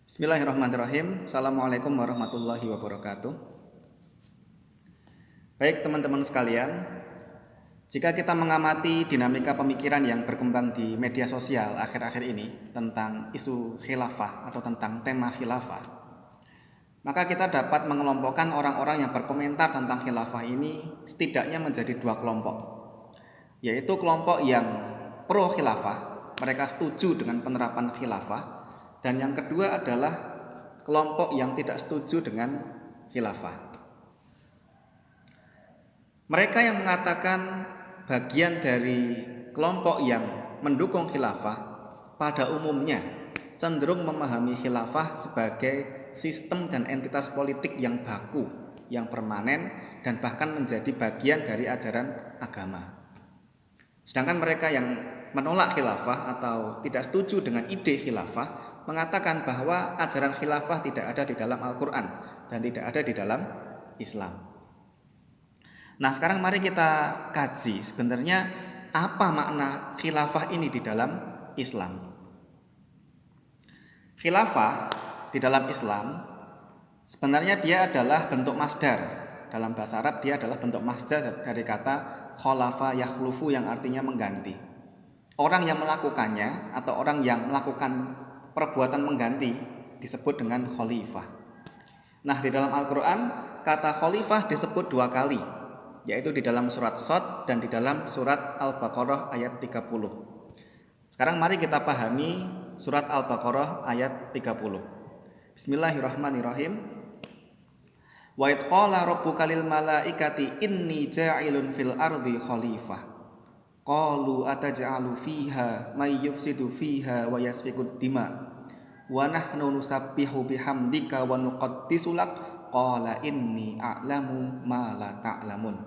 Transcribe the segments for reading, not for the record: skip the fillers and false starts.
Bismillahirrahmanirrahim. Assalamualaikum warahmatullahi wabarakatuh. Baik teman-teman sekalian, jika kita mengamati dinamika pemikiran yang berkembang di media sosial akhir-akhir ini tentang isu khilafah atau tentang tema khilafah, maka kita dapat mengelompokkan orang-orang yang berkomentar tentang khilafah ini setidaknya menjadi dua kelompok, yaitu kelompok yang pro khilafah, mereka setuju dengan penerapan khilafah, dan yang kedua adalah kelompok yang tidak setuju dengan khilafah. Mereka yang mengatakan bagian dari kelompok yang mendukung khilafah pada umumnya cenderung memahami khilafah sebagai sistem dan entitas politik yang baku, yang permanen, dan bahkan menjadi bagian dari ajaran agama. Sedangkan mereka yang menolak khilafah atau tidak setuju dengan ide khilafah mengatakan bahwa ajaran khilafah tidak ada di dalam Al-Quran dan tidak ada di dalam Islam. Nah, sekarang mari kita kaji sebenarnya apa makna khilafah ini di dalam Islam. Khilafah di dalam Islam sebenarnya dia adalah bentuk masdar. Dalam bahasa Arab dia adalah bentuk masdar dari kata khalafa yakhlufu yang artinya mengganti. Orang yang melakukannya atau orang yang melakukan perbuatan mengganti disebut dengan khalifah. Nah, di dalam Al-Quran kata khalifah disebut dua kali, yaitu di dalam surat Shad dan di dalam surat Al-Baqarah ayat 30. Sekarang mari kita pahami surat Al-Baqarah ayat 30. Bismillahirrahmanirrahim. Wa idh qala rabbuka lil malaikati inni ja'ilun fil ardi khalifah. Qalu ataj'alu fiha may yufsidu fiha wa yasfikud dima wa nahnu nusabbihu bihamdika wa nuqaddisu lak qala inni a'lamu ma la ta'lamun.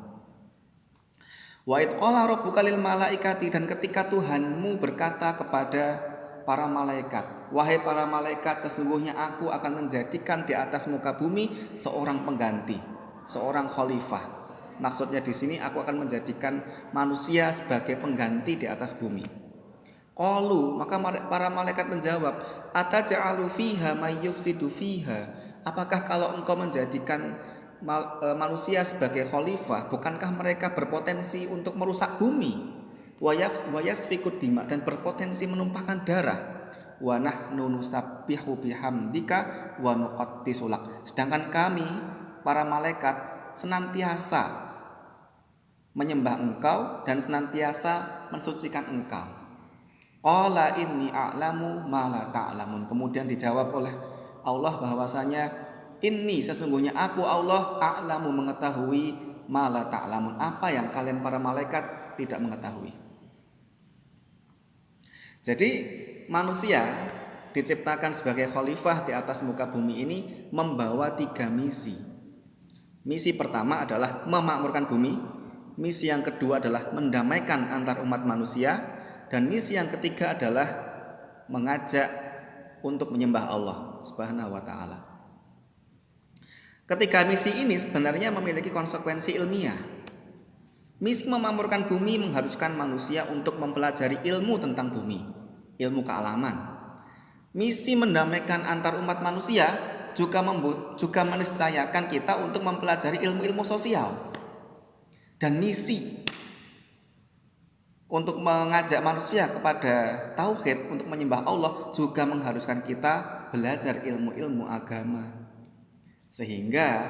Wa idh qala rabbuka lil malaikati, dan ketika Tuhanmu berkata kepada para malaikat, wahai para malaikat, sesungguhnya aku akan menjadikan di atas muka bumi seorang pengganti, seorang khalifah. Maksudnya di sini aku akan menjadikan manusia sebagai pengganti di atas bumi. Qalu, maka para malaikat menjawab, ataj'alu fiha may yufsidu fiha. Apakah kalau engkau menjadikan manusia sebagai khalifah, bukankah mereka berpotensi untuk merusak bumi? Wa yasfikud dima, dan berpotensi menumpahkan darah. Wa nahnu nusabbihu bihamdika wa nuqaddisu lak. Sedangkan kami para malaikat senantiasa menyembah engkau dan senantiasa mensucikan engkau. Qala inni a'lamu ma la ta'lamun. Kemudian dijawab oleh Allah bahwasanya inni, sesungguhnya aku Allah, a'lamu, mengetahui, ma la ta'lamun, apa yang kalian para malaikat tidak mengetahui. Jadi manusia diciptakan sebagai khalifah di atas muka bumi ini membawa 3 misi. Misi pertama adalah memakmurkan bumi. Misi yang kedua adalah mendamaikan antar umat manusia, dan misi yang ketiga adalah mengajak untuk menyembah Allah Subhanahu wa taala. Ketiga misi ini sebenarnya memiliki konsekuensi ilmiah. Misi memakmurkan bumi mengharuskan manusia untuk mempelajari ilmu tentang bumi, ilmu kealaman. Misi mendamaikan antar umat manusia juga meniscayakan kita untuk mempelajari ilmu-ilmu sosial. Dan misi untuk mengajak manusia kepada tauhid, untuk menyembah Allah, juga mengharuskan kita belajar ilmu-ilmu agama. Sehingga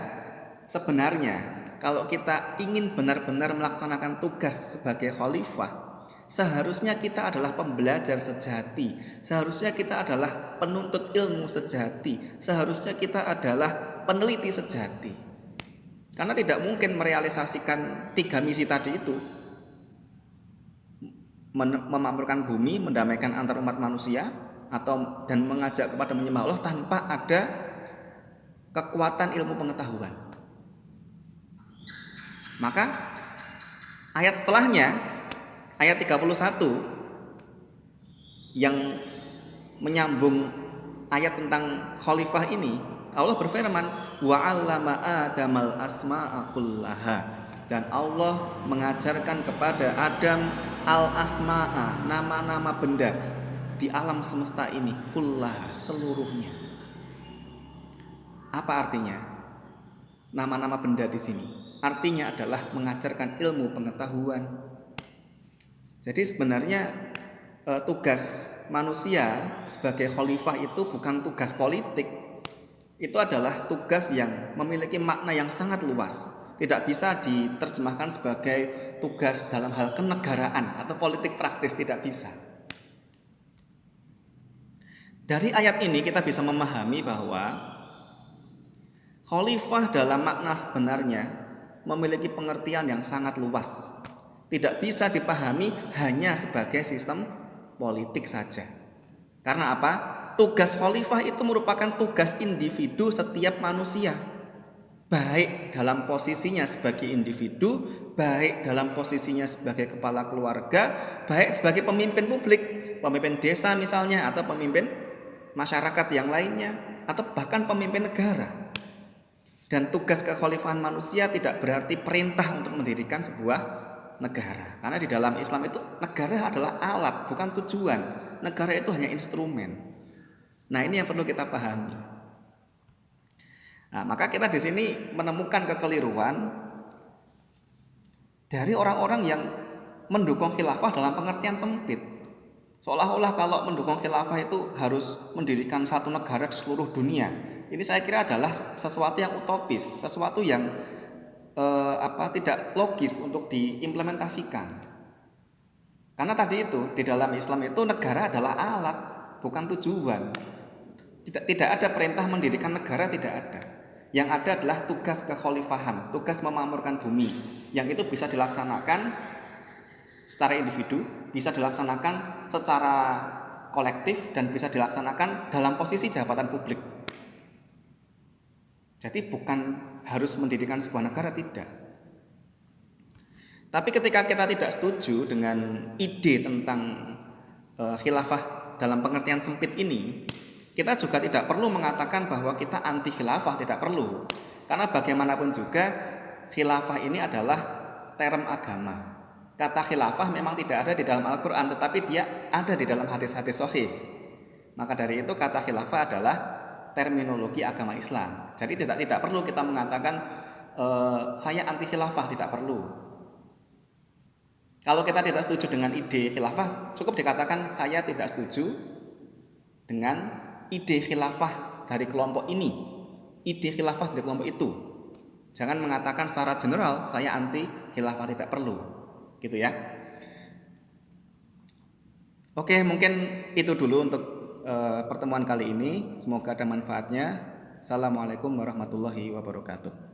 sebenarnya kalau kita ingin benar-benar melaksanakan tugas sebagai khalifah, seharusnya kita adalah pembelajar sejati, seharusnya kita adalah penuntut ilmu sejati, seharusnya kita adalah peneliti sejati. Karena tidak mungkin merealisasikan 3 misi tadi itu, memakmurkan bumi, mendamaikan antar umat manusia, dan mengajak kepada menyembah Allah tanpa ada kekuatan ilmu pengetahuan. Maka ayat setelahnya, ayat 31 yang menyambung ayat tentang khalifah ini, Allah berfirman, wa 'allama Adamal asma'a kullaha, dan Allah mengajarkan kepada Adam al-asma'a, nama-nama benda di alam semesta ini, kullaha, seluruhnya. Apa artinya? Nama-nama benda di sini. Artinya adalah mengajarkan ilmu pengetahuan. Jadi sebenarnya tugas manusia sebagai khalifah itu bukan tugas politik. Itu adalah tugas yang memiliki makna yang sangat luas. Tidak bisa diterjemahkan sebagai tugas dalam hal kenegaraan atau politik praktis, tidak bisa. Dari ayat ini kita bisa memahami bahwa khalifah dalam makna sebenarnya memiliki pengertian yang sangat luas. Tidak bisa dipahami hanya sebagai sistem politik saja. Karena apa? Tugas khalifah itu merupakan tugas individu setiap manusia. Baik dalam posisinya sebagai individu, baik dalam posisinya sebagai kepala keluarga, baik sebagai pemimpin publik, pemimpin desa misalnya, atau pemimpin masyarakat yang lainnya, atau bahkan pemimpin negara. Dan tugas kekhalifahan manusia tidak berarti perintah untuk mendirikan sebuah negara. Karena di dalam Islam itu negara adalah alat, bukan tujuan. Negara itu hanya instrumen. Nah, ini yang perlu kita pahami. Nah, maka kita di sini menemukan kekeliruan dari orang-orang yang mendukung khilafah dalam pengertian sempit. Seolah-olah kalau mendukung khilafah itu harus mendirikan satu negara di seluruh dunia. Ini saya kira adalah sesuatu yang utopis, sesuatu yang tidak logis untuk diimplementasikan. Karena tadi itu di dalam Islam itu negara adalah alat, bukan tujuan. Tidak ada perintah mendirikan negara, tidak ada. Yang ada adalah tugas kekhalifahan, tugas memakmurkan bumi, yang itu bisa dilaksanakan secara individu, bisa dilaksanakan secara kolektif, dan bisa dilaksanakan dalam posisi jabatan publik. Jadi bukan harus mendirikan sebuah negara, tidak. Tapi ketika kita tidak setuju dengan ide tentang khilafah dalam pengertian sempit ini, kita juga tidak perlu mengatakan bahwa kita anti khilafah, tidak perlu. Karena bagaimanapun juga khilafah ini adalah term agama. Kata khilafah memang tidak ada di dalam Al-Quran, tetapi dia ada di dalam hadis-hadis sahih. Maka dari itu kata khilafah adalah terminologi agama Islam. Jadi tidak perlu kita mengatakan saya anti khilafah, tidak perlu. Kalau kita tidak setuju dengan ide khilafah, cukup dikatakan saya tidak setuju dengan ide khilafah dari kelompok ini, ide khilafah dari kelompok itu. Jangan mengatakan secara general saya anti khilafah, tidak perlu, gitu ya. Oke, mungkin itu dulu untuk pertemuan kali ini. Semoga ada manfaatnya. Assalamualaikum warahmatullahi wabarakatuh.